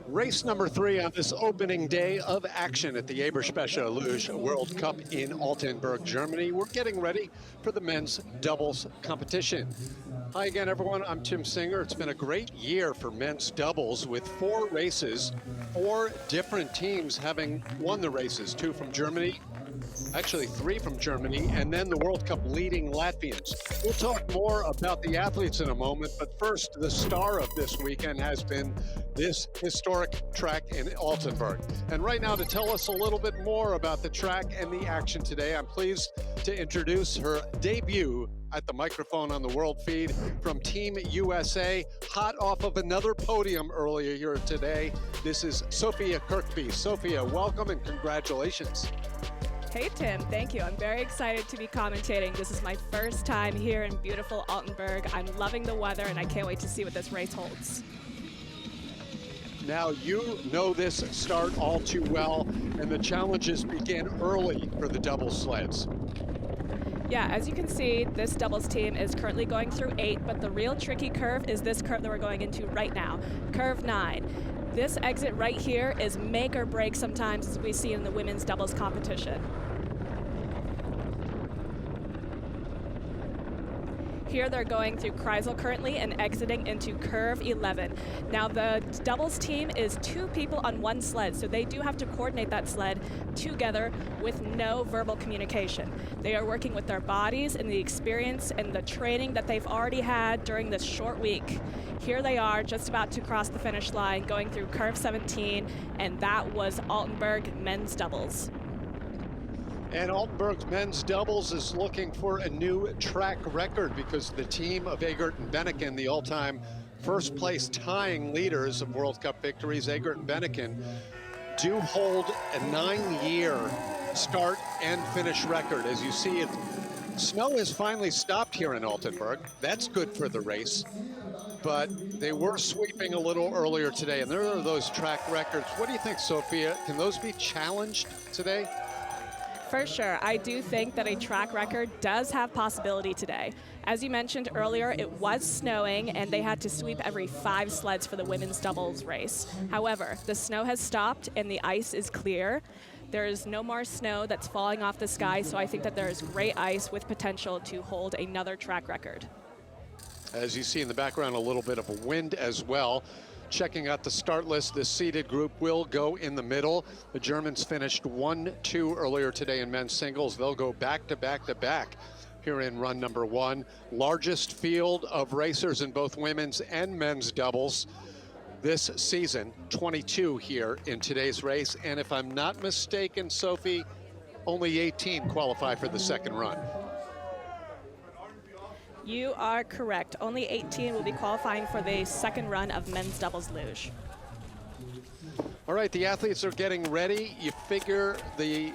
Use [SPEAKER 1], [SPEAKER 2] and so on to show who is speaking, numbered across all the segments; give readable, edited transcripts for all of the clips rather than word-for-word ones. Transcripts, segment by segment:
[SPEAKER 1] Race number 3 on this opening day of action at the EBERSPA Luge World Cup in Altenberg, Germany. We're getting ready for the men's doubles competition. Hi again, everyone. I'm Tim Singer. It's been a great year for men's doubles with 4 races, 4 different teams having won the races, 2 from Germany, actually 3 from Germany, and then the World Cup leading Latvians. We'll talk more about the athletes in a moment, but first, the star of this weekend has been this historic track in Altenberg. And right now, to tell us a little bit more about the track and the action today, I'm pleased to introduce her debut at the microphone on the world feed from Team USA, hot off of another podium earlier here today. This is Sophia Kirkby. Sophia, welcome and congratulations.
[SPEAKER 2] Hey Tim, thank you. I'm very excited to be commentating. This is my first time here in beautiful Altenberg. I'm loving the weather and I can't wait to see what this race holds.
[SPEAKER 1] Now you know this start all too well, and the challenges begin early for the double sleds.
[SPEAKER 2] Yeah, as you can see, this doubles team is currently going through 8, but the real tricky curve is this curve that we're going into right now, curve 9. This exit right here is make or break sometimes, as we see in the women's doubles competition. Here they're going through Kreisel currently and exiting into curve 11. Now the doubles team is 2 people on 1 sled, so they do have to coordinate that sled together with no verbal communication. They are working with their bodies and the experience and the training that they've already had during this short week. Here they are just about to cross the finish line, going through curve 17, and that was Altenberg men's doubles.
[SPEAKER 1] And Altenberg's men's doubles is looking for a new track record because the team of Egert and Benneken, the all-time first place tying leaders of World Cup victories, Egert and Benneken, do hold a 9-year start and finish record. As you see, snow has finally stopped here in Altenberg. That's good for the race. But they were sweeping a little earlier today, and there are those track records. What do you think, Sophia? Can those be challenged today?
[SPEAKER 2] For sure. I do think that a track record does have possibility today. As you mentioned earlier, it was snowing and they had to sweep every 5 sleds for the women's doubles race. However, the snow has stopped and the ice is clear. There is no more snow that's falling off the sky, so I think that there is great ice with potential to hold another track record.
[SPEAKER 1] As you see in the background, a little bit of a wind as well. Checking out the start list, the seeded group will go in the middle. The Germans finished 1-2 earlier today in men's singles. They'll go back to back to back here in run number 1. Largest field of racers in both women's and men's doubles this season, 22 here in today's race. And if I'm not mistaken, Sophie, only 18 qualify for the second run.
[SPEAKER 2] You are correct. Only 18 will be qualifying for the second run of men's doubles luge.
[SPEAKER 1] All right, the athletes are getting ready. You figure the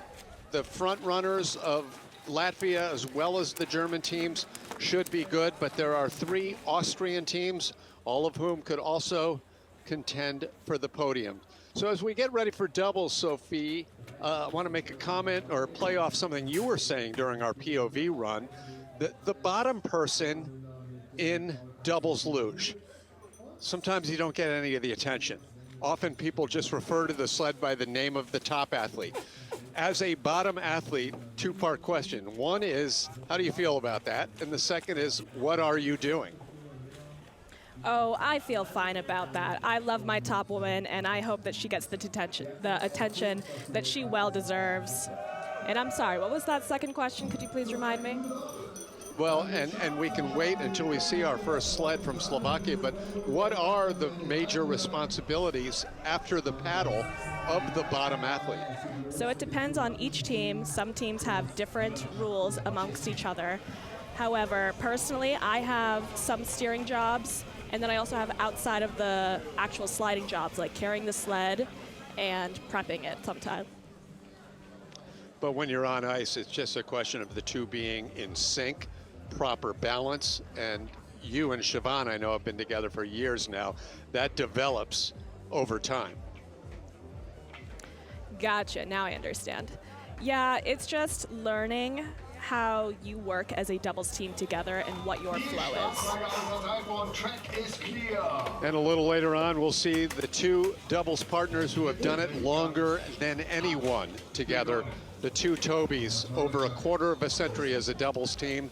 [SPEAKER 1] front runners of Latvia as well as the German teams should be good, but there are 3 Austrian teams, all of whom could also contend for the podium. So as we get ready for doubles, Sophie, I want to make a comment or play off something you were saying during our POV run. The bottom person in doubles luge, sometimes you don't get any of the attention. Often people just refer to the sled by the name of the top athlete. As a bottom athlete, 2-part question. One is, how do you feel about that? And the second is, what are you doing?
[SPEAKER 2] Oh, I feel fine about that. I love my top woman, and I hope that she gets the attention that she well deserves. And I'm sorry, what was that second question? Could you please remind me?
[SPEAKER 1] Well, and we can wait until we see our first sled from Slovakia, but what are the major responsibilities after the paddle of the bottom athlete?
[SPEAKER 2] So it depends on each team. Some teams have different rules amongst each other. However, personally, I have some steering jobs, and then I also have outside of the actual sliding jobs, like carrying the sled and prepping it sometimes.
[SPEAKER 1] But when you're on ice, it's just a question of the two being in sync, proper balance, and you and Siobhan, I know, have been together for years now. That develops over time.
[SPEAKER 2] Gotcha, now I understand. Yeah, it's just learning how you work as a doubles team together and what your flow is.
[SPEAKER 1] And a little later on, we'll see the two doubles partners who have done it longer than anyone together, the two Tobys, over a quarter of a century as a doubles team.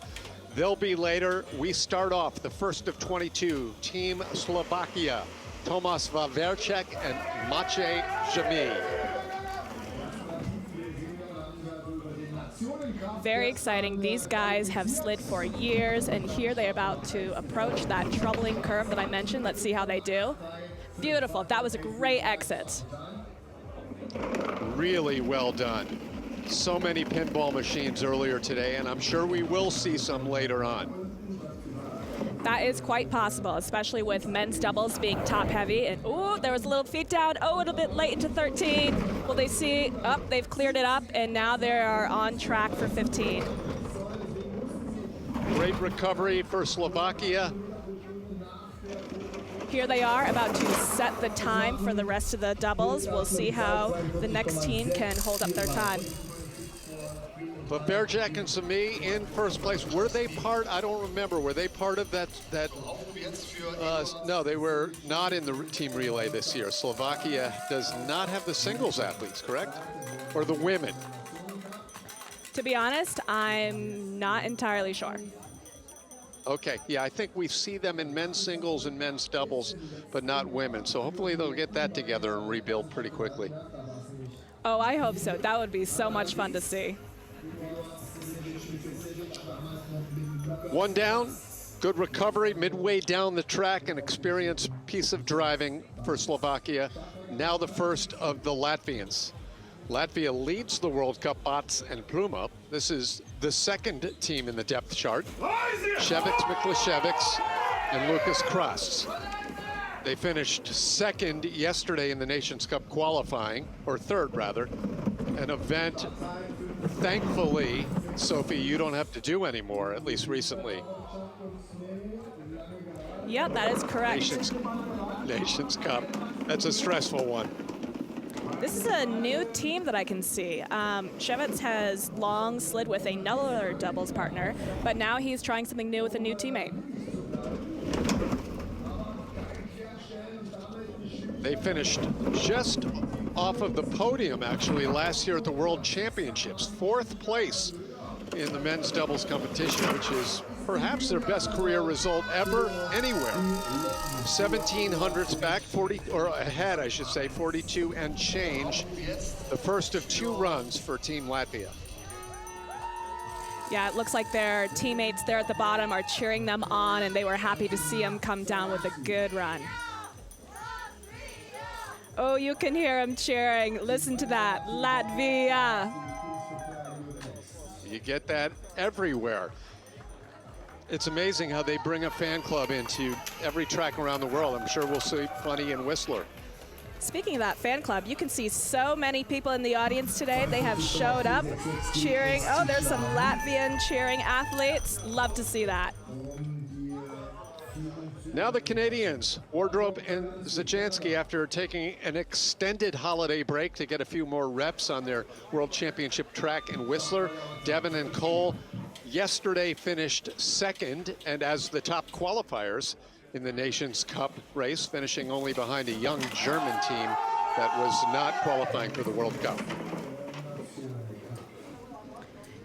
[SPEAKER 1] They'll be later. We start off the first of 22, Team Slovakia, Tomáš Vaverček and Maciej Jami.
[SPEAKER 2] Very exciting. These guys have slid for years, and here they're about to approach that troubling curve that I mentioned. Let's see how they do. Beautiful. That was a great exit.
[SPEAKER 1] Really well done. So many pinball machines earlier today, and I'm sure we will see some later on.
[SPEAKER 2] That is quite possible, especially with men's doubles being top heavy. And oh, there was a little feet down. Oh, a little bit late into 13. Will they see? Oh, they've cleared it up, and now they are on track for 15.
[SPEAKER 1] Great recovery for Slovakia.
[SPEAKER 2] Here they are about to set the time for the rest of the doubles. We'll see how the next team can hold up their time.
[SPEAKER 1] Vaverček and Sami in first place. Were they part? I don't remember. Were they part of that? No, they were not in the team relay this year. Slovakia does not have the singles athletes, correct? Or the women?
[SPEAKER 2] To be honest, I'm not entirely sure.
[SPEAKER 1] Okay, yeah, I think we see them in men's singles and men's doubles, but not women. So hopefully they'll get that together and rebuild pretty quickly.
[SPEAKER 2] Oh, I hope so. That would be so much fun to see.
[SPEAKER 1] One down, good recovery midway down the track, an experienced piece of driving for Slovakia. Now the first of the Latvians. Latvia leads the World Cup Bots and Pluma. This is the second team in the depth chart. Ševiks, Mikliševiks, and Lucas Krasts. They finished second yesterday in the Nations Cup qualifying, or third rather, an event, thankfully, Sophie, you don't have to do anymore, at least recently.
[SPEAKER 2] Yeah, that is correct.
[SPEAKER 1] Nations Cup, that's a stressful one.
[SPEAKER 2] This is a new team that I can see. Ševiks has long slid with another doubles partner, but now he's trying something new with a new teammate.
[SPEAKER 1] They finished just off of the podium, actually, last year at the World Championships. Fourth place in the men's doubles competition, which is perhaps their best career result ever, anywhere. 1700s back, 40, or ahead, I should say, 42 and change. The first of two runs for Team Latvia.
[SPEAKER 2] Yeah, it looks like their teammates there at the bottom are cheering them on, and they were happy to see them come down with a good run. Oh, you can hear them cheering. Listen to that, Latvia.
[SPEAKER 1] You get that everywhere. It's amazing how they bring a fan club into every track around the world. I'm sure we'll see plenty in Whistler.
[SPEAKER 2] Speaking of that fan club, you can see so many people in the audience today. They have showed up cheering. Oh, there's some Latvian cheering athletes. Love to see that.
[SPEAKER 1] Now the Canadians, Wardrobe and Zajanski, after taking an extended holiday break to get a few more reps on their World Championship track in Whistler. Devin and Cole yesterday finished second, and as the top qualifiers in the Nations Cup race, finishing only behind a young German team that was not qualifying for the World Cup.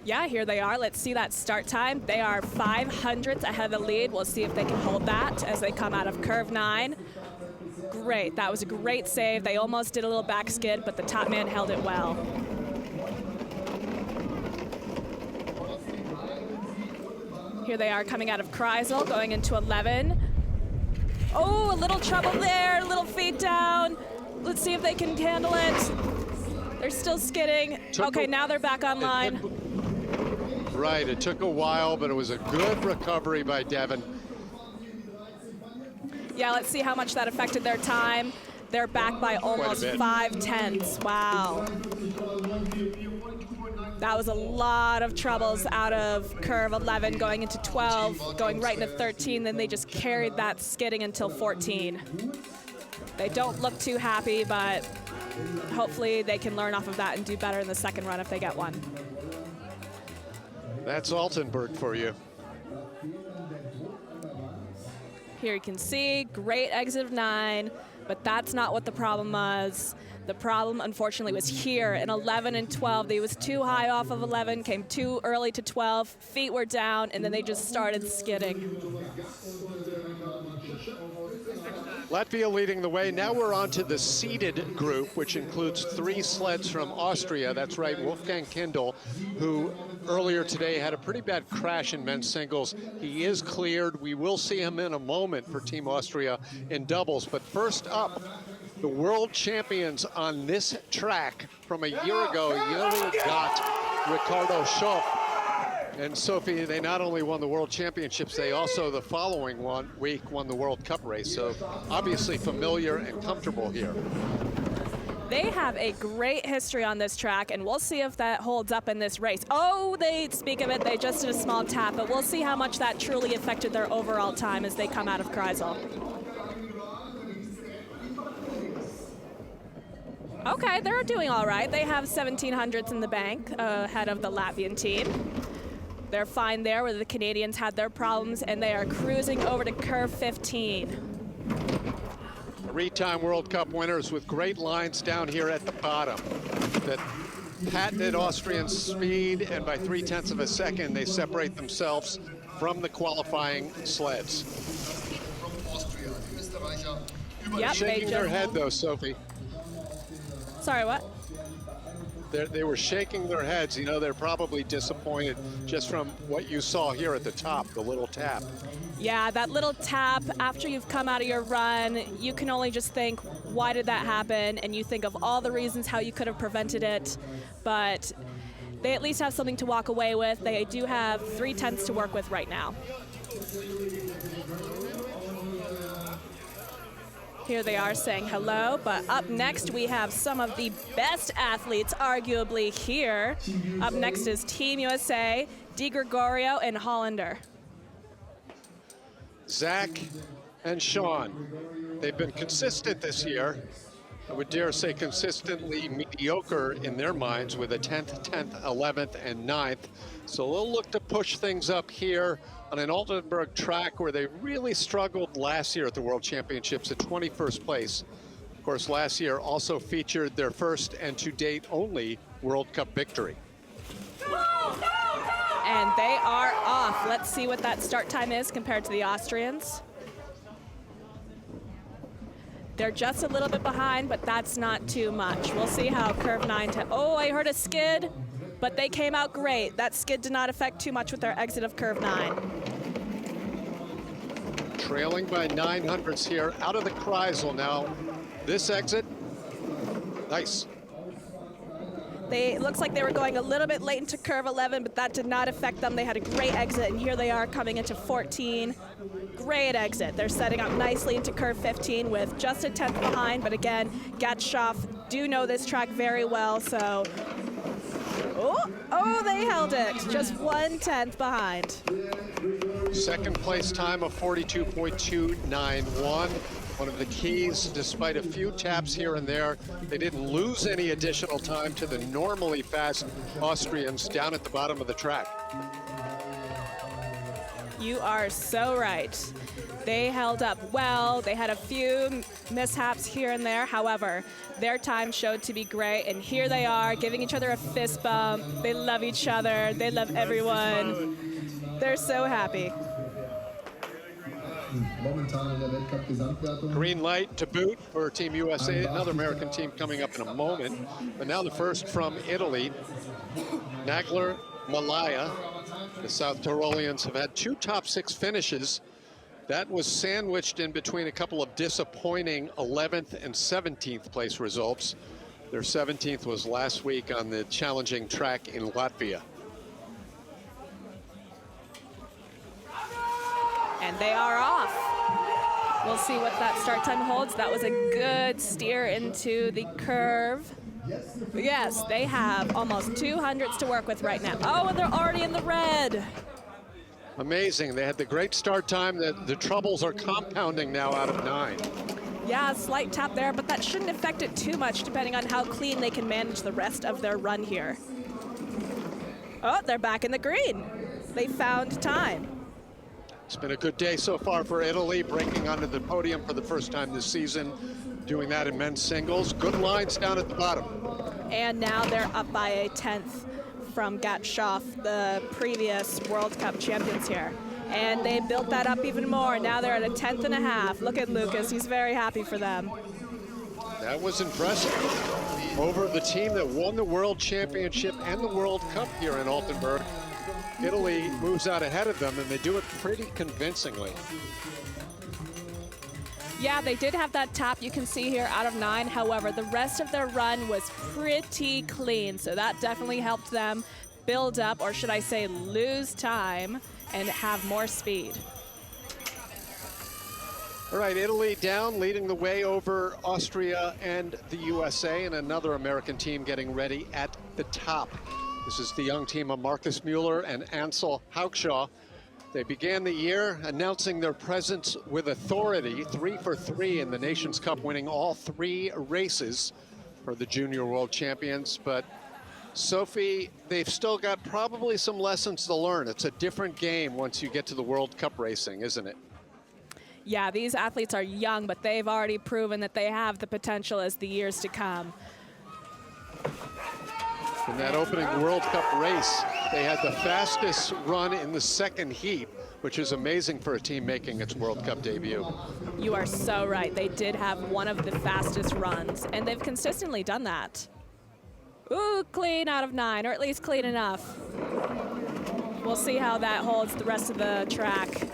[SPEAKER 2] Yeah, here they are. Let's see that start time. They are 500ths ahead of the lead. We'll see if they can hold that as they come out of curve 9. Great, that was a great save. They almost did a little back skid, but the top man held it well. Here they are coming out of Kreisel, going into 11. Oh, a little trouble there, a little feet down. Let's see if they can handle it. They're still skidding. Okay, now they're back online.
[SPEAKER 1] Right, it took a while, but it was a good recovery by Devin.
[SPEAKER 2] Yeah, let's see how much that affected their time. They're back by almost 5/10. Wow. That was a lot of troubles out of curve 11, going into 12, going right into 13, then they just carried that skidding until 14. They don't look too happy, but hopefully they can learn off of that and do better in the second run if they get one.
[SPEAKER 1] That's Altenberg for you.
[SPEAKER 2] Here you can see, great exit of 9, but that's not what the problem was. The problem, unfortunately, was here in 11 and 12. They was too high off of 11, came too early to 12, feet were down, and then they just started skidding.
[SPEAKER 1] Latvia leading the way. Now we're on to the seeded group, which includes 3 sleds from Austria. That's right, Wolfgang Kindl, who earlier today had a pretty bad crash in men's singles. He is cleared. We will see him in a moment for Team Austria in doubles. But first up, the world champions on this track from a year ago. You got Ricardo Schoff. And Sophie, they not only won the World Championships, they also the following week won the World Cup race. So obviously familiar and comfortable here.
[SPEAKER 2] They have a great history on this track, and we'll see if that holds up in this race. Oh, they speak of it, they just did a small tap, but we'll see how much that truly affected their overall time as they come out of Kreisel. Okay, they're doing all right. They have 1700s in the bank ahead of the Latvian team. They're fine there where the Canadians had their problems, and they are cruising over to curve 15.
[SPEAKER 1] 3-time World Cup winners with great lines down here at the bottom. That patented Austrian speed, and by 0.3 of a second, they separate themselves from the qualifying sleds.
[SPEAKER 2] Yep,
[SPEAKER 1] Shaking their head though, Sophie.
[SPEAKER 2] Sorry, what?
[SPEAKER 1] They were shaking their heads. You know, they're probably disappointed just from what you saw here at the top, the little tap.
[SPEAKER 2] Yeah, that little tap after you've come out of your run, you can only just think, why did that happen? And you think of all the reasons how you could have prevented it. But they at least have something to walk away with. They do have 0.3 to work with right now. Here they are saying hello, but up next we have some of the best athletes arguably here. Up next is Team USA, Di Gregorio and Hollander.
[SPEAKER 1] Zach and Sean, they've been consistent this year. I would dare say consistently mediocre in their minds with a 10th, 11th, and 9th. So they'll look to push things up here on an Altenberg track where they really struggled last year at the World Championships at 21st place. Of course, last year also featured their first and to date only World Cup victory.
[SPEAKER 2] And they are off. Let's see what that start time is compared to the Austrians. They're just a little bit behind, but that's not too much. We'll see how curve 9 oh, I heard a skid, but they came out great. That skid did not affect too much with their exit of curve 9.
[SPEAKER 1] Trailing by 900ths here out of the Kreisel now. This exit, nice.
[SPEAKER 2] It looks like they were going a little bit late into curve 11, but that did not affect them. They had a great exit, and here they are coming into 14. Great exit. They're setting up nicely into curve 15 with just a 10th behind, but again, Gatschhoff do know this track very well, so... Oh, they held it. Just 1/10 behind.
[SPEAKER 1] Second place time of 42.291. One of the keys, despite a few taps here and there, they didn't lose any additional time to the normally fast Austrians down at the bottom of the track.
[SPEAKER 2] You are so right. They held up well. They had a few mishaps here and there. However, their time showed to be great, and here they are giving each other a fist bump. They love each other. They love everyone. They're so happy.
[SPEAKER 1] Green light to boot for Team USA, another American team coming up in a moment. But now the first from Italy, Nagler Malaya. The South Tyroleans have had 2 top 6 finishes. That was sandwiched in between a couple of disappointing 11th and 17th place results. Their 17th was last week on the challenging track in Latvia.
[SPEAKER 2] And they are off. We'll see what that start time holds. That was a good steer into the curve. Yes, they have almost 200s to work with right now. Oh, and they're already in the red.
[SPEAKER 1] Amazing. They had the great start time. The troubles are compounding now out of 9.
[SPEAKER 2] Yeah, a slight tap there, but that shouldn't affect it too much depending on how clean they can manage the rest of their run here. Oh, they're back in the green. They found time.
[SPEAKER 1] It's been a good day so far for Italy, breaking onto the podium for the first time this season, doing that in men's singles. Good lines down at the bottom.
[SPEAKER 2] And now they're up by a 10th from Gatschoff, the previous World Cup champions here. And they built that up even more. Now they're at a 10th and a half. Look at Lucas, he's very happy for them.
[SPEAKER 1] That was impressive. Over the team that won the World Championship and the World Cup here in Altenberg. Italy moves out ahead of them, and they do it pretty convincingly.
[SPEAKER 2] Yeah, they did have that tap you can see here out of 9. However, the rest of their run was pretty clean, so that definitely helped them build up, or should I say lose time, and have more speed.
[SPEAKER 1] All right, Italy down, leading the way over Austria and the USA, and another American team getting ready at the top. This is the young team of Marcus Mueller and Ansel Haukshaw. They began the year announcing their presence with authority, 3 for 3 in the Nations Cup, winning all 3 races for the Junior World Champions. But Sophie, they've still got probably some lessons to learn. It's a different game once you get to the World Cup racing, isn't it?
[SPEAKER 2] Yeah, these athletes are young, but they've already proven that they have the potential as the years to come.
[SPEAKER 1] In that opening World Cup race, they had the fastest run in the second heat, which is amazing for a team making its World Cup debut.
[SPEAKER 2] You are so right. They did have one of the fastest runs, and they've consistently done that. Ooh, clean out of 9, or at least clean enough. We'll see how that holds the rest of the track.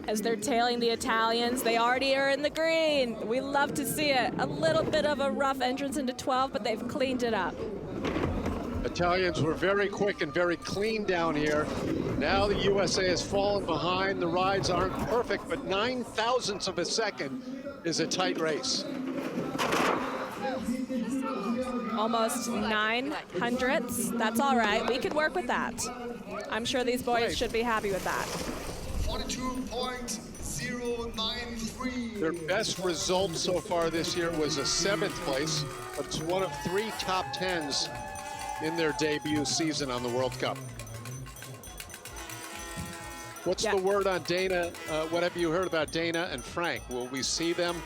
[SPEAKER 2] As they're tailing the Italians, they already are in the green. We love to see it. A little bit of a rough entrance into 12, but they've cleaned it up.
[SPEAKER 1] Italians were very quick and very clean down here. Now the USA has fallen behind. The rides aren't perfect, but 9/1000ths of a second is a tight race.
[SPEAKER 2] Almost 900ths. That's all right. We could work with that. I'm sure these boys should be happy with that.
[SPEAKER 3] 42.093.
[SPEAKER 1] Their best result so far this year was a 7th place, but it's one of 3 top 10s in their debut season on the World Cup. What's the word on Dana? What have you heard about Dana and Frank? Will we see them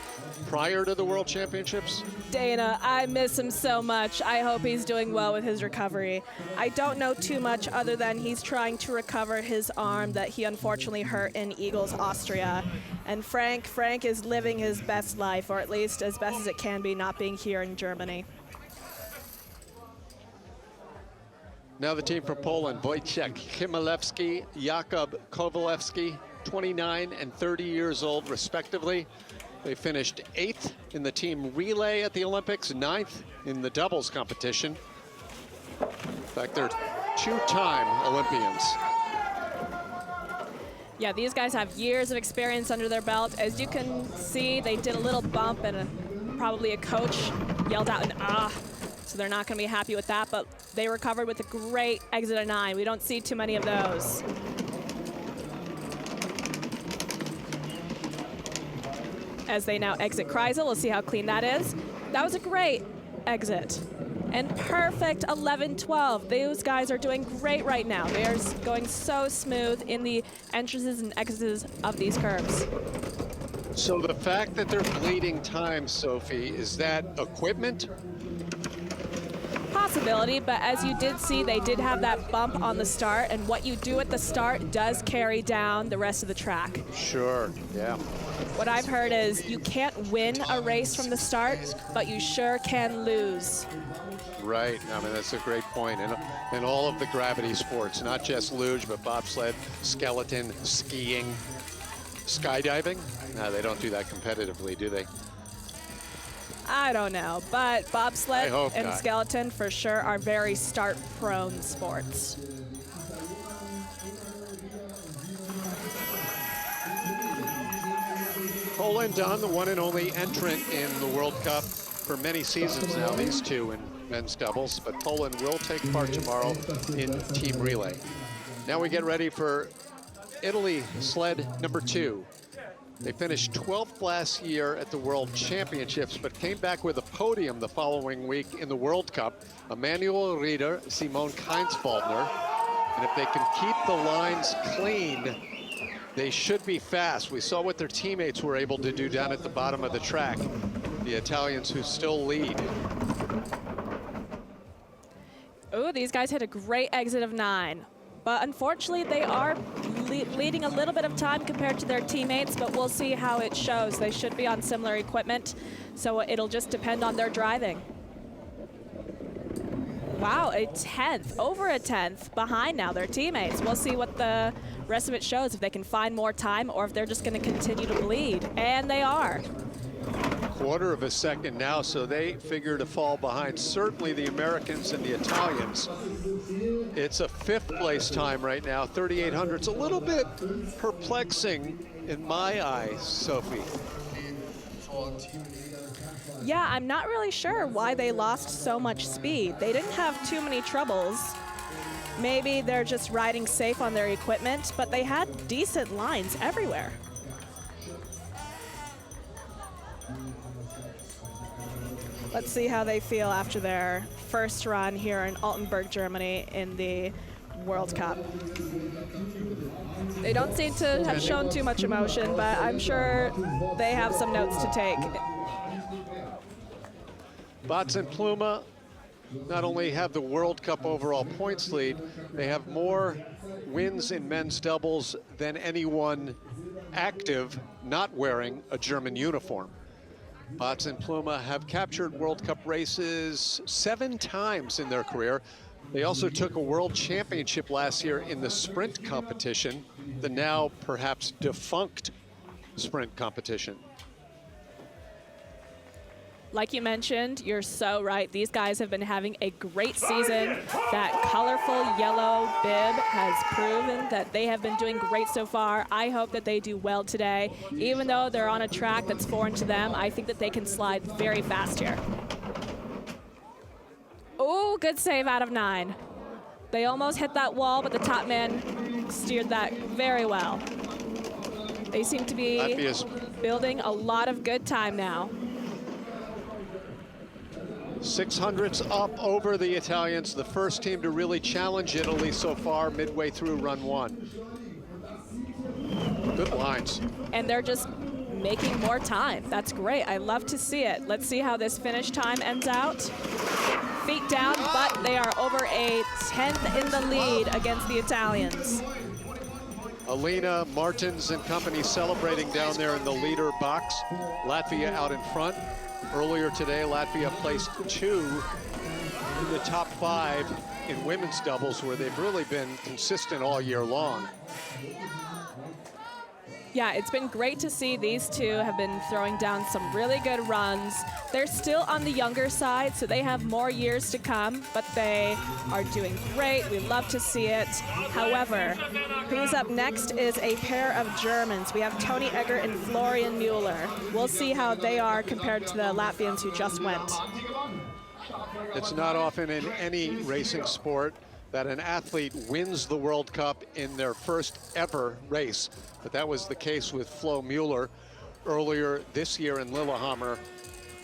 [SPEAKER 1] prior to the World Championships?
[SPEAKER 2] Dana, I miss him so much. I hope he's doing well with his recovery. I don't know too much other than he's trying to recover his arm that he unfortunately hurt in Eagles, Austria. And Frank is living his best life, or at least as best as it can be, not being here in Germany.
[SPEAKER 1] Now the team from Poland, Wojciech Chmielewski, Jakub Kowalewski, 29 and 30 years old respectively. They finished 8th in the team relay at the Olympics, 9th in the doubles competition. In fact, they're 2-time Olympians.
[SPEAKER 2] Yeah, these guys have years of experience under their belt. As you can see, they did a little bump, and probably a coach yelled out an "ah." So they're not going to be happy with that, but they recovered with a great exit of 9. We don't see too many of those. As they now exit Kreisel, we'll see how clean that is. That was a great exit. And perfect 11-12. Those guys are doing great right now. They are going so smooth in the entrances and exits of these curves.
[SPEAKER 1] So the fact that they're bleeding time, Sophie, is that equipment?
[SPEAKER 2] Possibility, but as you did see, they did have that bump on the start, and what you do at the start does carry down the rest of the track.
[SPEAKER 1] Sure, yeah.
[SPEAKER 2] What I've heard is you can't win a race from the start, but you sure can lose.
[SPEAKER 1] Right, I mean, that's a great point. In all of the gravity sports, not just luge, but bobsled, skeleton, skiing, skydiving. No, they don't do that competitively, do they?
[SPEAKER 2] I don't know, but bobsled and
[SPEAKER 1] not.
[SPEAKER 2] skeleton for sure are very start-prone sports.
[SPEAKER 1] Poland done, the one and only entrant in the World Cup for many seasons now, these two in men's doubles, but Poland will take part tomorrow in team relay. Now we get ready for Italy sled number 2. They finished 12th last year at the World Championships, but came back with a podium the following week in the World Cup. Emanuel Rieder, Simone Keinsfaldner. And if they can keep the lines clean, they should be fast. We saw what their teammates were able to do down at the bottom of the track. The Italians who still lead.
[SPEAKER 2] Oh, these guys had a great exit of 9. But unfortunately, they are leading a little bit of time compared to their teammates, but we'll see how it shows. They should be on similar equipment, so it'll just depend on their driving. Wow, a 10th, over a 10th behind now their teammates. We'll see what the rest of it shows, if they can find more time or if they're just going to continue to bleed. And they are.
[SPEAKER 1] Quarter of a second now, so they figure to fall behind certainly the Americans and the Italians. It's a 5th place time right now, 3,800. It's a little bit perplexing in my eyes, Sophie.
[SPEAKER 2] Yeah, I'm not really sure why they lost so much speed. They didn't have too many troubles. Maybe they're just riding safe on their equipment, but they had decent lines everywhere. Let's see how they feel after their first run here in Altenberg, Germany in the World Cup. They don't seem to have shown too much emotion, but I'm sure they have some notes to take.
[SPEAKER 1] Bots and Pluma not only have the World Cup overall points lead, they have more wins in men's doubles than anyone active not wearing a German uniform. Bots and Pluma have captured World Cup races 7 times in their career. They also took a world championship last year in the sprint competition, the now perhaps defunct sprint competition.
[SPEAKER 2] Like you mentioned, you're so right. These guys have been having a great season. That colorful yellow bib has proven that they have been doing great so far. I hope that they do well today. Even though they're on a track that's foreign to them, I think that they can slide very fast here. Oh, good save out of 9. They almost hit that wall, but the top man steered that very well. They seem to be building a lot of good time now.
[SPEAKER 1] 600s up over the Italians, the first team to really challenge Italy so far midway through run 1. Good lines.
[SPEAKER 2] And they're just making more time. That's great. I love to see it. Let's see how this finish time ends out. Feet down, but they are over a 10th in the lead against the Italians.
[SPEAKER 1] Alina, Martins and company celebrating down there in the leader box. Latvia out in front. Earlier today, Latvia placed 2 in the top 5 in women's doubles, where they've really been consistent all year long.
[SPEAKER 2] Yeah, it's been great to see these two have been throwing down some really good runs. They're still on the younger side, so they have more years to come, but they are doing great. We love to see it. However, who's up next is a pair of Germans. We have Toni Egger and Florian Müller. We'll see how they are compared to the Latvians who just went.
[SPEAKER 1] It's not often in any racing sport that an athlete wins the World Cup in their first ever race. But that was the case with Flo Müller earlier this year in Lillehammer,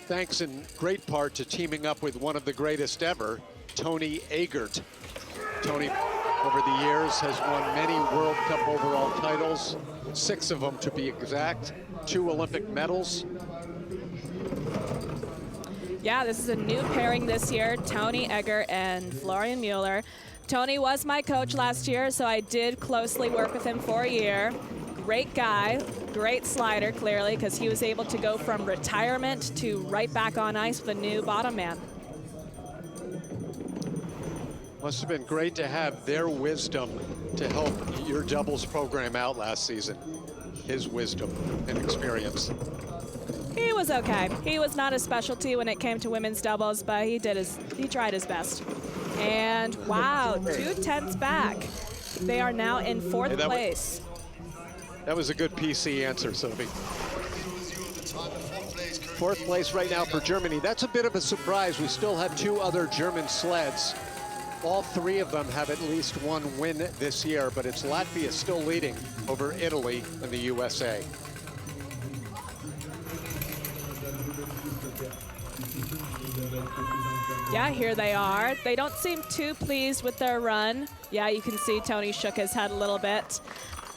[SPEAKER 1] thanks in great part to teaming up with one of the greatest ever, Toni Egert. Toni, over the years, has won many World Cup overall titles, 6 of them to be exact, 2 Olympic medals.
[SPEAKER 2] Yeah, this is a new pairing this year, Toni Egger and Florian Müller. Toni was my coach last year, so I did closely work with him for a year. Great guy, great slider, clearly, because he was able to go from retirement to right back on ice with a new bottom man.
[SPEAKER 1] Must have been great to have their wisdom to help your doubles program out last season. His wisdom and experience.
[SPEAKER 2] He was okay. He was not a specialty when it came to women's doubles, but he tried his best. And wow, 2 tenths back. They are now in 4th place.
[SPEAKER 1] That was a good PC answer, Sophie. 4th place right now for Germany. That's a bit of a surprise. We still have 2 other German sleds. All 3 of them have at least 1 win this year, but it's Latvia still leading over Italy and the USA.
[SPEAKER 2] Yeah, here they are. They don't seem too pleased with their run. Yeah, you can see Tony shook his head a little bit.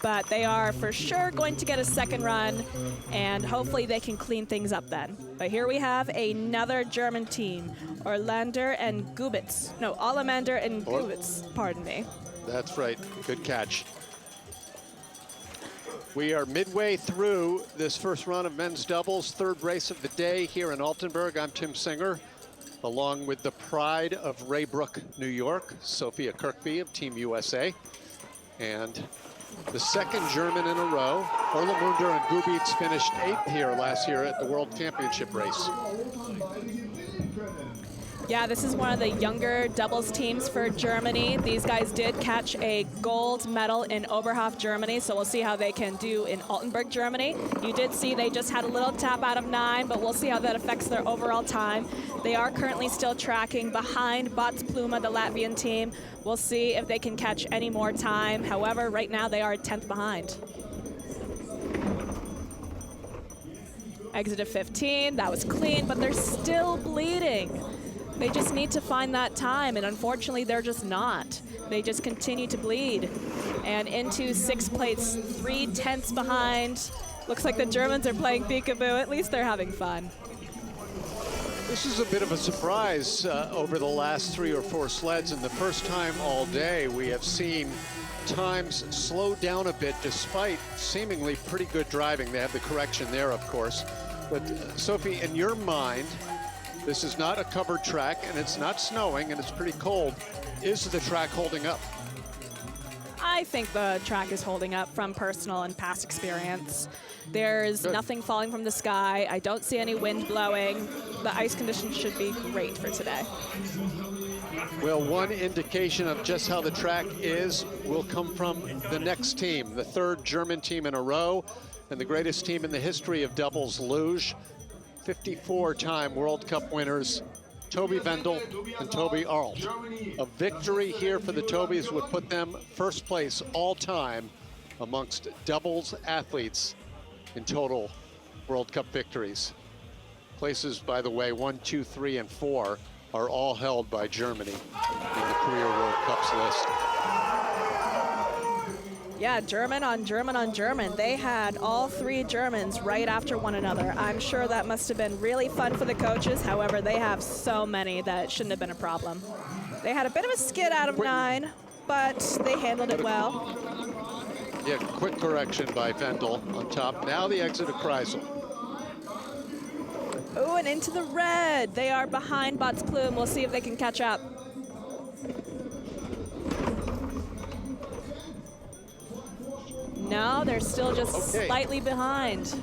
[SPEAKER 2] But they are for sure going to get a second run, and hopefully they can clean things up then. But here we have another German team, Orlander and Gubitz. No, Ollimander and Gubitz, pardon me.
[SPEAKER 1] That's right, good catch. We are midway through this first run of men's doubles, third race of the day here in Altenberg. I'm Tim Singer, along with the pride of Raybrook, New York, Sophia Kirkby of Team USA. And the second German in a row. Orlamunder and Gubitz finished 8th here last year at the World Championship race.
[SPEAKER 2] Yeah, this is one of the younger doubles teams for Germany. These guys did catch a gold medal in Oberhof, Germany, so we'll see how they can do in Altenberg, Germany. You did see they just had a little tap out of 9, but we'll see how that affects their overall time. They are currently still tracking behind Bots Pluma, the Latvian team. We'll see if they can catch any more time. However, right now they are 10th behind. Exit of 15, that was clean, but they're still bleeding. They just need to find that time, and unfortunately, they're just not. They just continue to bleed. And into 6th place, 3/10 behind. Looks like the Germans are playing peekaboo. At least they're having fun.
[SPEAKER 1] This is a bit of a surprise over the last 3 or 4 sleds, and the first time all day we have seen times slow down a bit despite seemingly pretty good driving. They have the correction there, of course. But Sophie, in your mind, this is not a covered track, and it's not snowing, and it's pretty cold. Is the track holding up?
[SPEAKER 2] I think the track is holding up from personal and past experience. There's nothing falling from the sky. I don't see any wind blowing. The ice conditions should be great for today.
[SPEAKER 1] Well, one indication of just how the track is will come from the next team, the 3rd German team in a row, and the greatest team in the history of doubles luge. 54-time World Cup winners, Toby Vendel and Toby Arlt. A victory here for the Tobys would put them first place all time amongst doubles athletes in total World Cup victories. Places, by the way, 1, 2, 3, and 4 are all held by Germany in the Career World Cups list.
[SPEAKER 2] Yeah, German on German on German. They had all 3 Germans right after one another. I'm sure that must have been really fun for the coaches. However, they have so many that it shouldn't have been a problem. They had a bit of a skid out of 9, but they handled it well.
[SPEAKER 1] Yeah, quick correction by Vendel on top. Now the exit of Kreisel.
[SPEAKER 2] Oh, and into the red. They are behind Bots Plume. We'll see if they can catch up. No, they're still just slightly behind.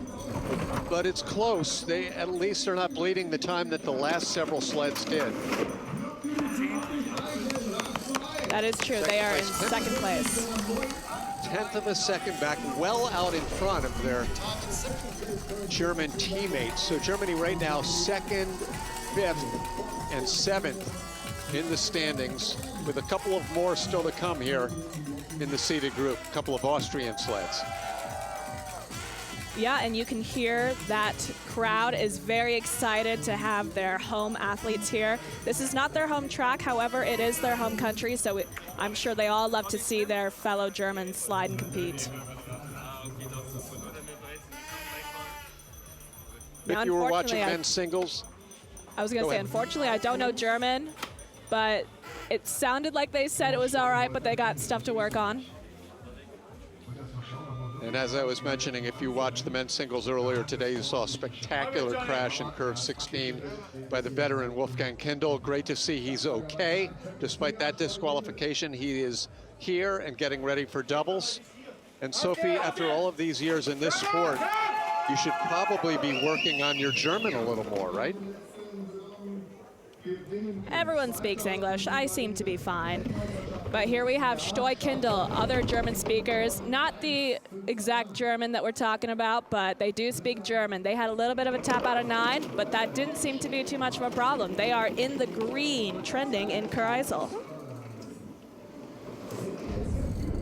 [SPEAKER 1] But it's close. They at least are not bleeding the time that the last several sleds did.
[SPEAKER 2] That is true. They are in 2nd place.
[SPEAKER 1] 1/10 of a second back, well out in front of their German teammates. So Germany right now 2nd, 5th, and 7th in the standings, with a couple of more still to come here in the seeded group, a couple of Austrian sleds.
[SPEAKER 2] Yeah, and you can hear that crowd is very excited to have their home athletes here. This is not their home track, however, it is their home country, so I'm sure they all love to see their fellow Germans slide and compete.
[SPEAKER 1] If you were watching men's singles,
[SPEAKER 2] I was going to say, unfortunately, I don't know German, but it sounded like they said it was all right, but they got stuff to work on.
[SPEAKER 1] and as I was mentioning, if you watched the men's singles earlier today, you saw a spectacular crash in curve 16 by the veteran Wolfgang Kindl. Great to see he's okay. Despite that disqualification, he is here and getting ready for doubles. And Sophie, after all of these years in this sport, you should probably be working on your German a little more, right?
[SPEAKER 2] Everyone speaks English. I seem to be fine. But here we have Stoy Kindl, other German speakers. Not the exact German that we're talking about, but they do speak German. They had a little bit of a tap out of 9, but that didn't seem to be too much of a problem. They are in the green, trending in Kreisel.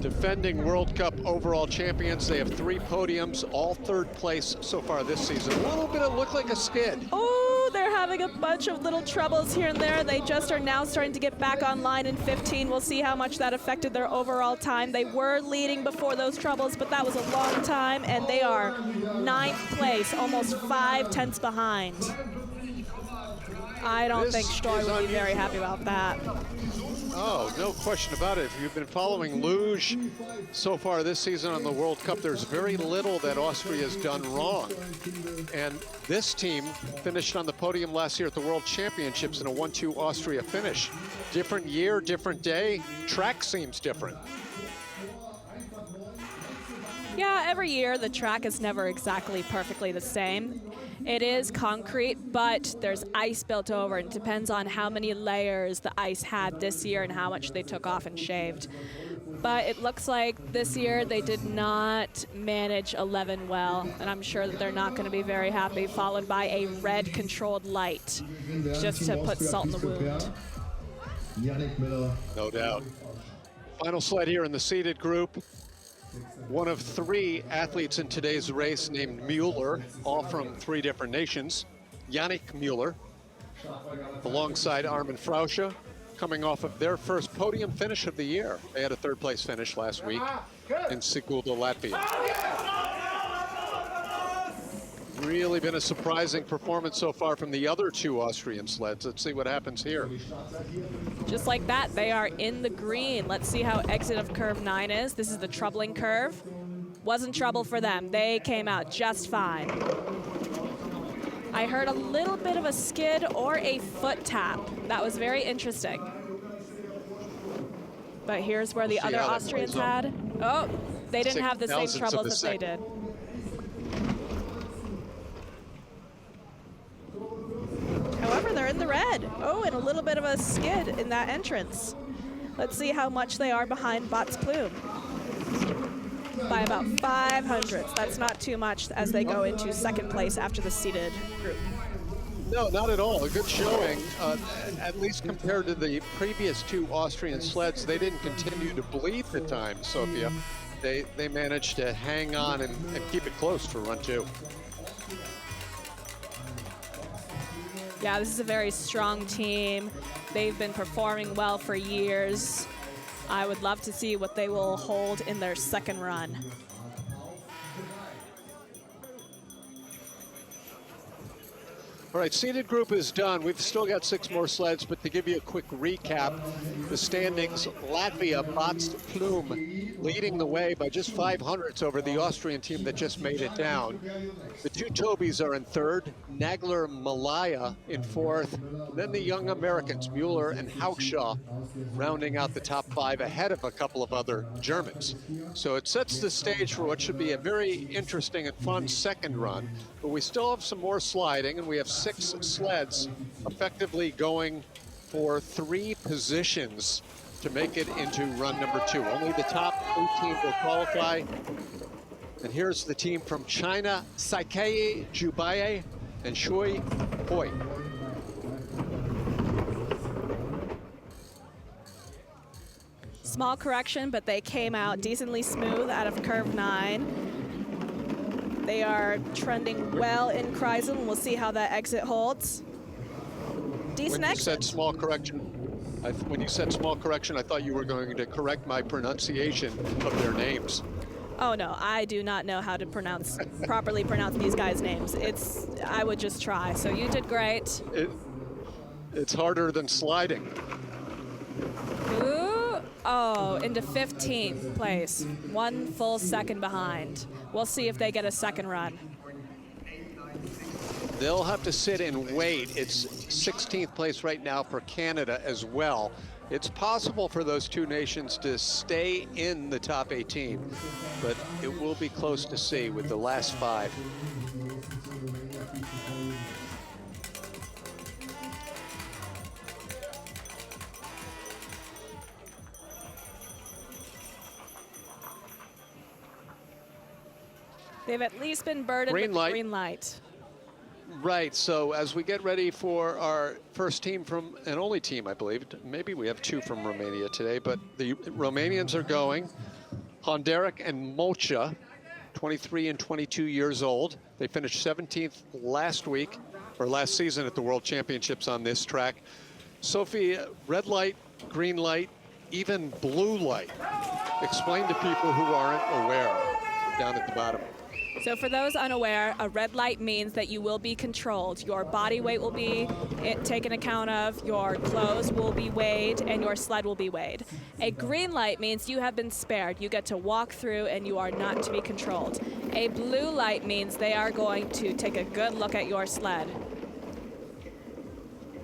[SPEAKER 1] Defending World Cup overall champions. They have 3 podiums, all 3rd place so far this season. A little bit of look like a skid.
[SPEAKER 2] Oh, they're having a bunch of little troubles here and there. They just are now starting to get back online in 15. We'll see how much that affected their overall time. They were leading before those troubles, but that was a long time, and they are 9th place, almost 5/10 behind. I don't think Stoy would be very happy about that.
[SPEAKER 1] Oh, no question about it. If you've been following Luge so far this season on the World Cup, there's very little that Austria has done wrong. And this team finished on the podium last year at the World Championships in a 1-2 Austria finish. Different year, different day. Track seems different.
[SPEAKER 2] Yeah, every year the track is never exactly perfectly the same. It is concrete, but there's ice built over. It depends on how many layers the ice had this year and how much they took off and shaved. But it looks like this year they did not manage 11 well, and I'm sure that they're not going to be very happy, followed by a red controlled light, just to put salt in the wound.
[SPEAKER 1] No doubt. Final sled here in the seated group. One of 3 athletes in today's race named Mueller, all from 3 different nations. Yannick Mueller, alongside Armin Frausche, coming off of their first podium finish of the year. They had a 3rd place finish last week in Sigulda, Latvia. Really been a surprising performance so far from the other 2 Austrian sleds. Let's see what happens here.
[SPEAKER 2] Just like that, they are in the green. Let's see how exit of curve 9 is. This is the troubling curve. Wasn't trouble for them. They came out just fine. I heard a little bit of a skid or a foot tap. That was very interesting. But here's where the other Austrians had. Oh, they didn't have the same troubles that they did. However, they're in the red. Oh, and a little bit of a skid in that entrance. Let's see how much they are behind Bot's Plume. By about 500. That's not too much as they go into 2nd place after the seated group.
[SPEAKER 1] No, not at all. A good showing, at least compared to the previous 2 Austrian sleds. They didn't continue to bleed the time, Sophia. They managed to hang on and keep it close for run 2.
[SPEAKER 2] Yeah, this is a very strong team. They've been performing well for years. I would love to see what they will hold in their 2nd run.
[SPEAKER 1] All right, seated group is done. We've still got 6 more sleds, but to give you a quick recap, the standings, Latvia, Bot's Plume, leading the way by just 500ths over the Austrian team that just made it down. The 2 Tobys are in 3rd, Nagler Malaya in 4th, and then the young Americans, Mueller and Haukshaw, rounding out the top 5 ahead of a couple of other Germans. So it sets the stage for what should be a very interesting and fun 2nd run, but we still have some more sliding, and we have 6 sleds effectively going for 3 positions to make it into run number 2. Only the top 18 will qualify. And here's the team from China, Saikei Jubaye and Shui Hoi.
[SPEAKER 2] Small correction, but they came out decently smooth out of curve 9. They are trending well in Kreisel, and we'll see how that exit holds. Decent
[SPEAKER 1] When you
[SPEAKER 2] exit.
[SPEAKER 1] said small correction, when you said small correction, I thought you were going to correct my pronunciation of their names.
[SPEAKER 2] Oh no, I do not know how to properly pronounce these guys' names. I would just try. So you did great.
[SPEAKER 1] It's harder than sliding.
[SPEAKER 2] Ooh, oh, into 15th place. 1 full second behind. We'll see if they get a 2nd run.
[SPEAKER 1] They'll have to sit and wait. It's 16th place right now for Canada as well. It's possible for those 2 nations to stay in the top 18, but it will be close to see with the last 5.
[SPEAKER 2] They've at least been burdened with the green light.
[SPEAKER 1] Right, so as we get ready for our first team from, and only team, I believe, maybe we have 2 from Romania today, but the Romanians are going, Honderek and Molcha, 23 and 22 years old. They finished 17th last week, or last season at the World Championships on this track. Sophie, red light, green light, even blue light. Explain to people who aren't aware down at the bottom.
[SPEAKER 2] So for those unaware, a red light means that you will be controlled. Your body weight will be taken account of, your clothes will be weighed, and your sled will be weighed. A green light means you have been spared. You get to walk through and you are not to be controlled. A blue light means they are going to take a good look at your sled.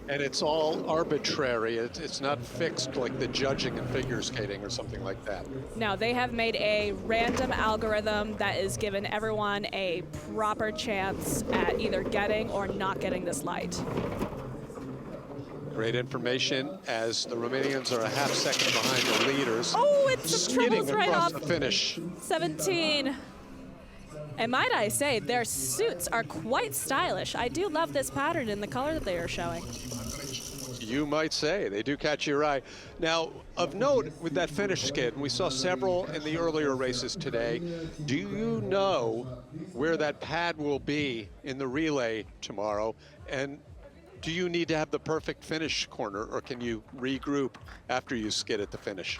[SPEAKER 1] And it's all arbitrary. It's not fixed like the judging in figure skating or something like that.
[SPEAKER 2] No, they have made a random algorithm that is given everyone a proper chance at either getting or not getting this light.
[SPEAKER 1] Great information as the Romanians are a half second behind the leaders.
[SPEAKER 2] Oh, it's some
[SPEAKER 1] skidding
[SPEAKER 2] troubles right
[SPEAKER 1] across
[SPEAKER 2] off.
[SPEAKER 1] the finish.
[SPEAKER 2] 17. And might I say, their suits are quite stylish. I do love this pattern in the color that they are showing.
[SPEAKER 1] You might say, they do catch your eye. Now, of note with that finish skid, and we saw several in the earlier races today, do you know where that pad will be in the relay tomorrow? And do you need to have the perfect finish corner, or can you regroup after you skid at the finish?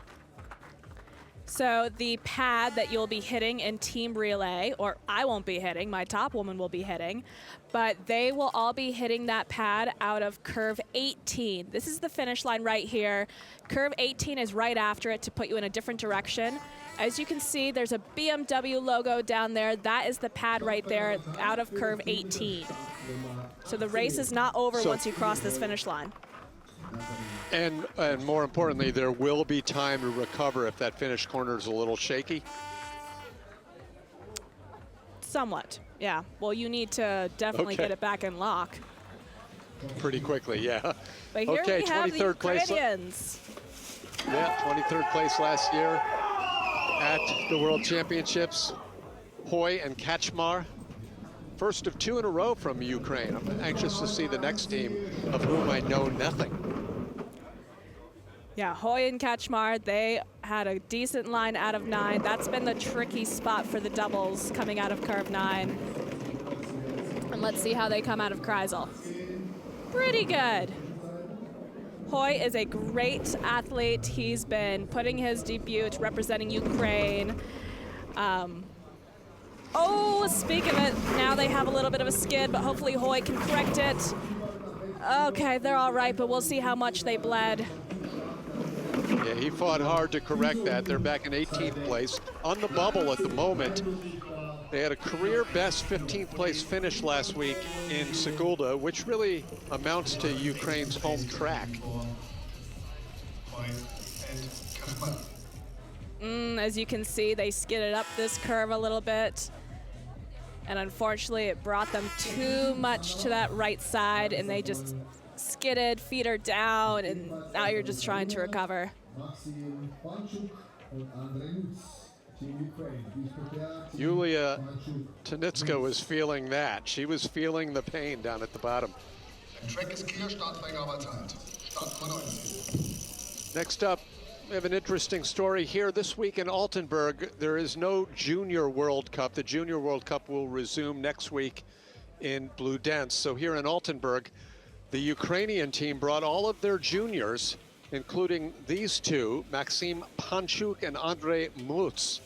[SPEAKER 2] So the pad that you'll be hitting in team relay, or I won't be hitting, my top woman will be hitting, but they will all be hitting that pad out of curve 18. This is the finish line right here. Curve 18 is right after it to put you in a different direction. As you can see, there's a BMW logo down there. That is the pad right there out of curve 18. So the race is not over once you cross this finish line.
[SPEAKER 1] And more importantly, there will be time to recover if that finish corner is a little shaky.
[SPEAKER 2] Somewhat, yeah. Well, you need to definitely get it back in lock.
[SPEAKER 1] Pretty quickly, yeah.
[SPEAKER 2] But here
[SPEAKER 1] okay,
[SPEAKER 2] we have the
[SPEAKER 1] 23rd place.
[SPEAKER 2] Ukrainians.
[SPEAKER 1] Yeah, 23rd place last year at the World Championships. Hoy and Kaczmar. First of two in a row from Ukraine. I'm anxious to see the next team, of whom I know nothing.
[SPEAKER 2] Yeah, Hoy and Kaczmar, they had a decent line out of 9. That's been the tricky spot for the doubles coming out of curve 9. And let's see how they come out of Kreisel. Pretty good. Hoy is a great athlete. He's been putting his debut representing Ukraine. Oh, speak of it, now they have a little bit of a skid, but hopefully Hoy can correct it. Okay, they're all right, but we'll see how much they bled.
[SPEAKER 1] Yeah, he fought hard to correct that. They're back in 18th place on the bubble at the moment. They had a career best 15th place finish last week in Sigulda, which really amounts to Ukraine's home track.
[SPEAKER 2] As you can see, they skidded up this curve a little bit. And unfortunately, it brought them too much to that right side, and they just skidded, feet are down, and now you're just trying to recover.
[SPEAKER 1] Yulia Tanitska was feeling that. She was feeling the pain down at the bottom.
[SPEAKER 3] Track is clear, Startfreigabe erteilt. Start Nummer 19.
[SPEAKER 1] Next up, we have an interesting story here. This week in Altenberg, there is no Junior World Cup. The Junior World Cup will resume next week in Bludenz. So here in Altenberg, the Ukrainian team brought all of their juniors, including these two, Maxim Panchuk and Andrei Mutz.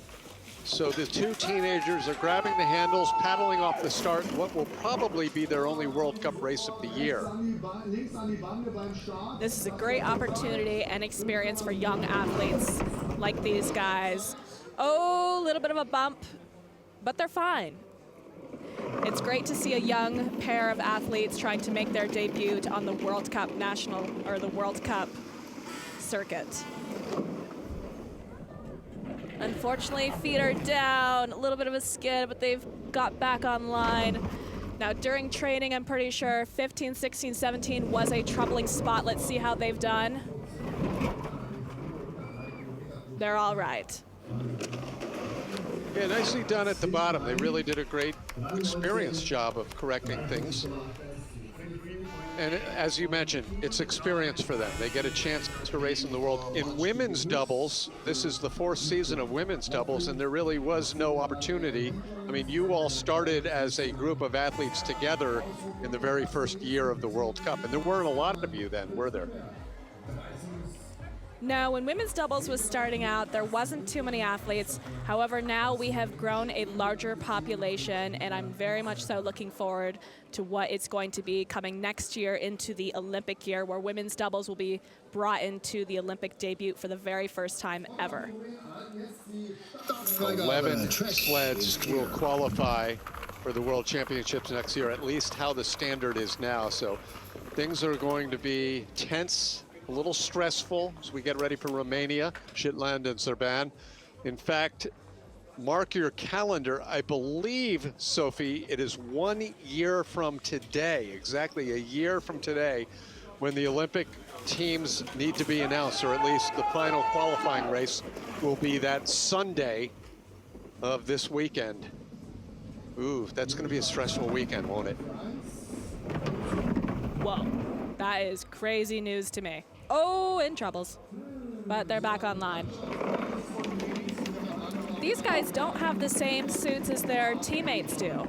[SPEAKER 1] So the two teenagers are grabbing the handles, paddling off the start, what will probably be their only World Cup race of the year.
[SPEAKER 2] This is a great opportunity and experience for young athletes like these guys. Oh, a little bit of a bump, but they're fine. It's great to see a young pair of athletes trying to make their debut on the World Cup national, or the World Cup circuit. Unfortunately, feet are down, a little bit of a skid, but they've got back online. Now, during training, I'm pretty sure 15, 16, 17 was a troubling spot. Let's see how they've done. They're all right.
[SPEAKER 1] Yeah, nicely done at the bottom. They really did a great, experienced job of correcting things. And as you mentioned, it's experience for them. They get a chance to race in the world. In women's doubles, this is the 4th season of women's doubles, and there really was no opportunity. I mean, you all started as a group of athletes together in the very first year of the World Cup, and there weren't a lot of you then, were there?
[SPEAKER 2] No, when women's doubles was starting out, there wasn't too many athletes. However, now we have grown a larger population, and I'm very much so looking forward to what it's going to be coming next year into the Olympic year, where women's doubles will be brought into the Olympic debut for the very first time ever.
[SPEAKER 1] 11 sleds will qualify for the World Championships next year, at least how the standard is now. So things are going to be tense, a little stressful as we get ready for Romania, Shetland, and Serban. In fact, mark your calendar. I believe, Sophie, it is 1 year from today, exactly a year from today, when the Olympic teams need to be announced, or at least the final qualifying race will be that Sunday of this weekend. Ooh, that's going to be a stressful weekend, won't it?
[SPEAKER 2] Whoa, that is crazy news to me. Oh, in troubles, but they're back online. These guys don't have the same suits as their teammates do.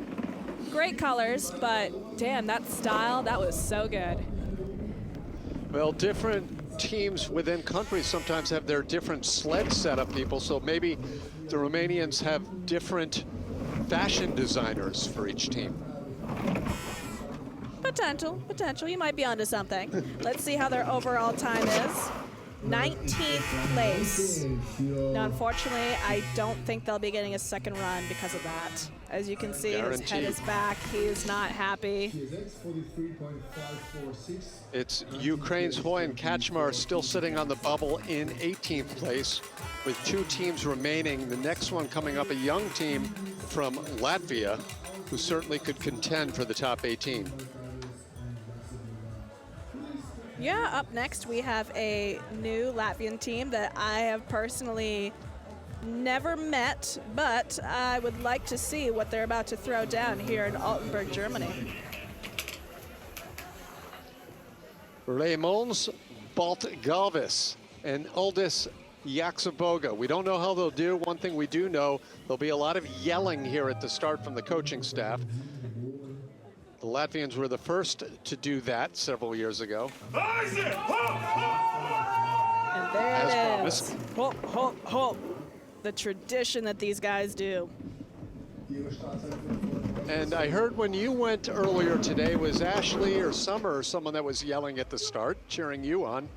[SPEAKER 2] Great colors, but damn, that style, that was so good.
[SPEAKER 1] Well, different teams within countries sometimes have their different sled setup people, so maybe the Romanians have different fashion designers for each team.
[SPEAKER 2] Potential, you might be onto something. Let's see how their overall time is. 19th place. Now, unfortunately, I don't think they'll be getting a second run because of that. As you can see, his head is back. He is not happy.
[SPEAKER 1] It's Ukraine's Hoyan Kaczmar still sitting on the bubble in 18th place with 2 teams remaining. The next one coming up, a young team from Latvia who certainly could contend for the top 18.
[SPEAKER 2] Yeah, up next we have a new Latvian team that I have personally never met, but I would like to see what they're about to throw down here in Altenberg, Germany.
[SPEAKER 1] Raimons Baltgalvis and Uldis Yaksaboga. We don't know how they'll do. One thing we do know, there'll be a lot of yelling here at the start from the coaching staff. The Latvians were the first to do that several years ago.
[SPEAKER 2] And there it is. Hop, hop, hop. The tradition that these guys do.
[SPEAKER 1] And I heard when you went earlier today, was Ashley or Summer or someone that was yelling at the start, cheering you on?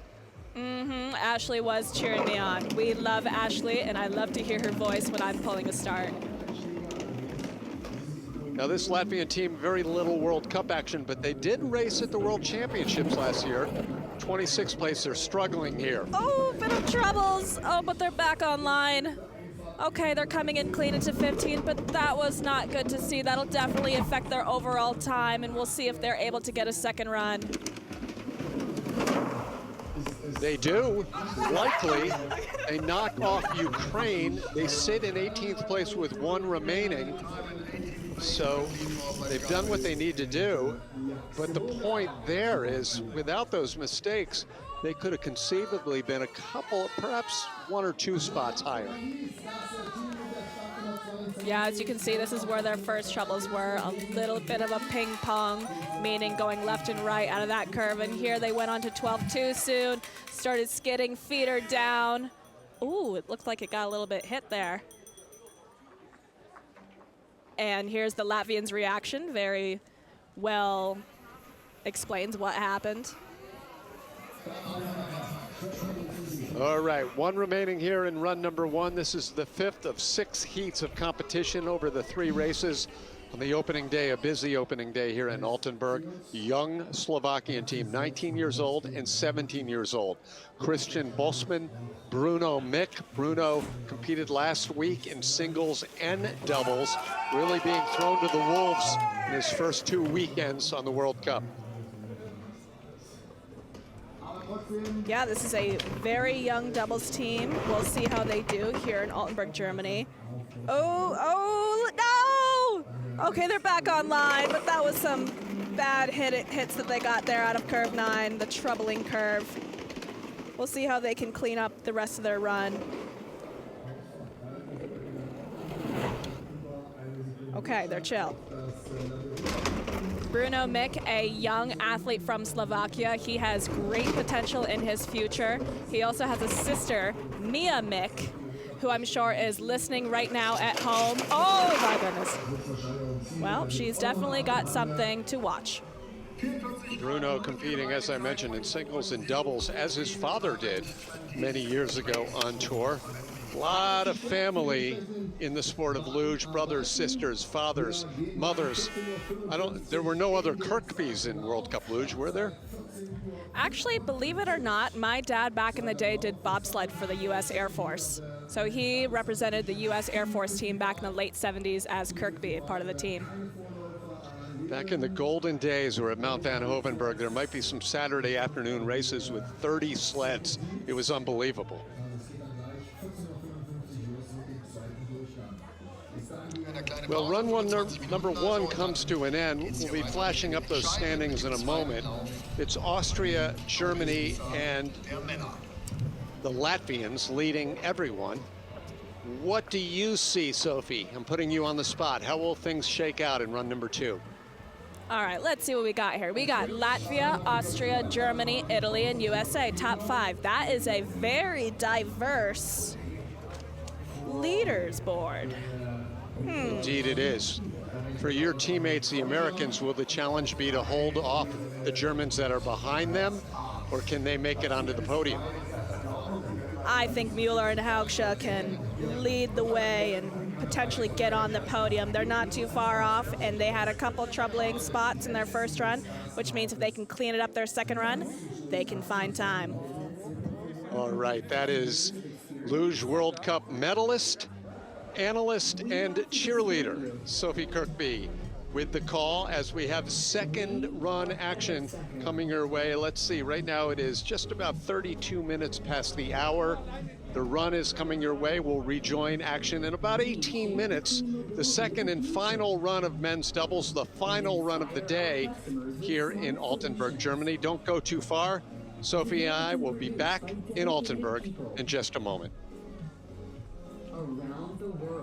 [SPEAKER 2] Mm-hmm. Ashley was cheering me on. We love Ashley, and I love to hear her voice when I'm pulling a start.
[SPEAKER 1] Now, this Latvian team, very little World Cup action, but they did race at the World Championships last year. 26th place, they're struggling here.
[SPEAKER 2] Oh, bit of troubles. Oh, but they're back online. Okay, they're coming in clean into 15, but that was not good to see. That'll definitely affect their overall time, and we'll see if they're able to get a second run.
[SPEAKER 1] They do, likely. They knock off Ukraine. They sit in 18th place with 1 remaining. So they've done what they need to do. But the point there is, without those mistakes, they could have conceivably been a couple, perhaps 1 or 2 spots higher.
[SPEAKER 2] Yeah, as you can see, this is where their first troubles were. A little bit of a ping pong, meaning going left and right out of that curve. And here they went on to 12 too soon, started skidding, feeder down. Ooh, it looked like it got a little bit hit there. And here's the Latvians' reaction. Very well explains what happened.
[SPEAKER 1] All right, 1 remaining here in run number 1. This is the 5th of 6 heats of competition over the 3 races on the opening day, a busy opening day here in Altenberg. Young Slovakian team, 19 years old and 17 years old. Christian Bosman, Bruno Mick. Bruno competed last week in singles and doubles, really being thrown to the wolves in his first 2 weekends on the World Cup.
[SPEAKER 2] Yeah, this is a very young doubles team. We'll see how they do here in Altenberg, Germany. Oh, no! Okay, they're back online, but that was some bad hits that they got there out of curve 9, the troubling curve. We'll see how they can clean up the rest of their run. Okay, they're chill. Bruno Mick, a young athlete from Slovakia. He has great potential in his future. He also has a sister, Mia Mick, who I'm sure is listening right now at home. Oh my goodness. Well, she's definitely got something to watch.
[SPEAKER 1] Bruno competing, as I mentioned, in singles and doubles, as his father did many years ago on tour. A lot of family in the sport of luge, brothers, sisters, fathers, mothers. There were no other Kirkbys in World Cup luge, were there?
[SPEAKER 2] Actually, believe it or not, my dad back in the day did bobsled for the U.S. Air Force. So he represented the U.S. Air Force team back in the late 70s as Kirkby, part of the team.
[SPEAKER 1] Back in the golden days, we're at Mount Van Hovenberg. There might be some Saturday afternoon races with 30 sleds. It was unbelievable. Well, run number one comes to an end. We'll be flashing up those standings in a moment. It's Austria, Germany, and the Latvians leading everyone. What do you see, Sophie? I'm putting you on the spot. How will things shake out in run number 2?
[SPEAKER 2] All right, let's see what we got here. We got Latvia, Austria, Germany, Italy, and USA, top 5. That is a very diverse leaders board.
[SPEAKER 1] Indeed it is. For your teammates, the Americans, will the challenge be to hold off the Germans that are behind them, or can they make it onto the podium?
[SPEAKER 2] I think Mueller and Haugsche can lead the way and potentially get on the podium. They're not too far off, and they had a couple troubling spots in their first run, which means if they can clean it up their second run, they can find time.
[SPEAKER 1] All right, that is Luge World Cup medalist, analyst, and cheerleader Sophie Kirkby with the call as we have second run action coming your way. Let's see, right now it is just about 32 minutes past the hour. The run is coming your way. We'll rejoin action in about 18 minutes. The second and final run of men's doubles, the final run of the day here in Altenberg, Germany. Don't go too far. Sophie and I will be back in Altenberg in just a moment.
[SPEAKER 4] Around the world.